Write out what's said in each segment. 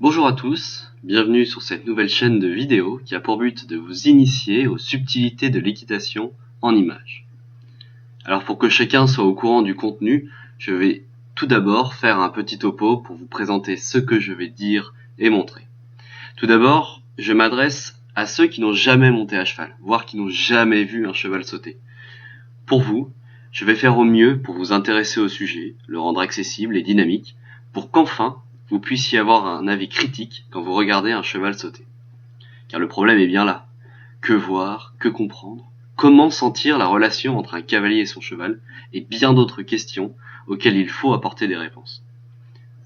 Bonjour à tous, bienvenue sur cette nouvelle chaîne de vidéos qui a pour but de vous initier aux subtilités de l'équitation en images. Alors pour que chacun soit au courant du contenu, je vais tout d'abord faire un petit topo pour vous présenter ce que je vais dire et montrer. Tout d'abord, je m'adresse à ceux qui n'ont jamais monté à cheval, voire qui n'ont jamais vu un cheval sauter. Pour vous, je vais faire au mieux pour vous intéresser au sujet, le rendre accessible et dynamique, pour qu'enfin vous puissiez avoir un avis critique quand vous regardez un cheval sauter. Car le problème est bien là. Que voir, que comprendre, comment sentir la relation entre un cavalier et son cheval, et bien d'autres questions auxquelles il faut apporter des réponses.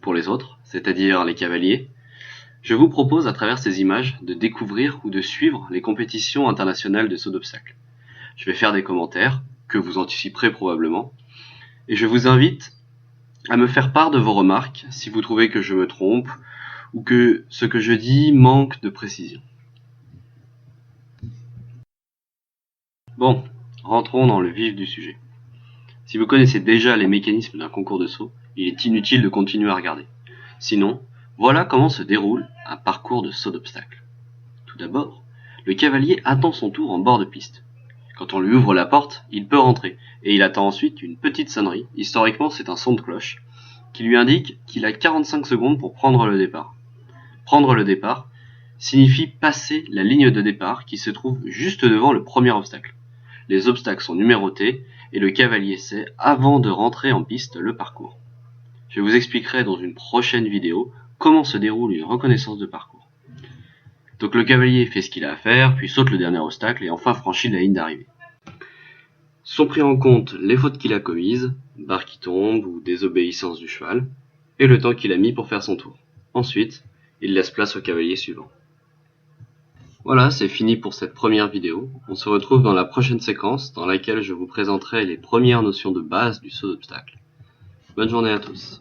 Pour les autres, c'est-à-dire les cavaliers, je vous propose à travers ces images de découvrir ou de suivre les compétitions internationales de saut d'obstacles. Je vais faire des commentaires, que vous anticiperez probablement, et je vous invite à me faire part de vos remarques si vous trouvez que je me trompe ou que ce que je dis manque de précision. Bon, rentrons dans le vif du sujet. Si vous connaissez déjà les mécanismes d'un concours de saut, il est inutile de continuer à regarder. Sinon, voilà comment se déroule un parcours de saut d'obstacles. Tout d'abord, le cavalier attend son tour en bord de piste. Quand on lui ouvre la porte, il peut rentrer, et il attend ensuite une petite sonnerie, historiquement c'est un son de cloche, qui lui indique qu'il a 45 secondes pour prendre le départ. Prendre le départ signifie passer la ligne de départ qui se trouve juste devant le premier obstacle. Les obstacles sont numérotés et le cavalier sait, avant de rentrer en piste, le parcours. Je vous expliquerai dans une prochaine vidéo comment se déroule une reconnaissance de parcours. Donc le cavalier fait ce qu'il a à faire, puis saute le dernier obstacle et enfin franchit la ligne d'arrivée. Sont pris en compte les fautes qu'il a commises, barre qui tombe ou désobéissance du cheval, et le temps qu'il a mis pour faire son tour. Ensuite, il laisse place au cavalier suivant. Voilà, c'est fini pour cette première vidéo. On se retrouve dans la prochaine séquence dans laquelle je vous présenterai les premières notions de base du saut d'obstacle. Bonne journée à tous.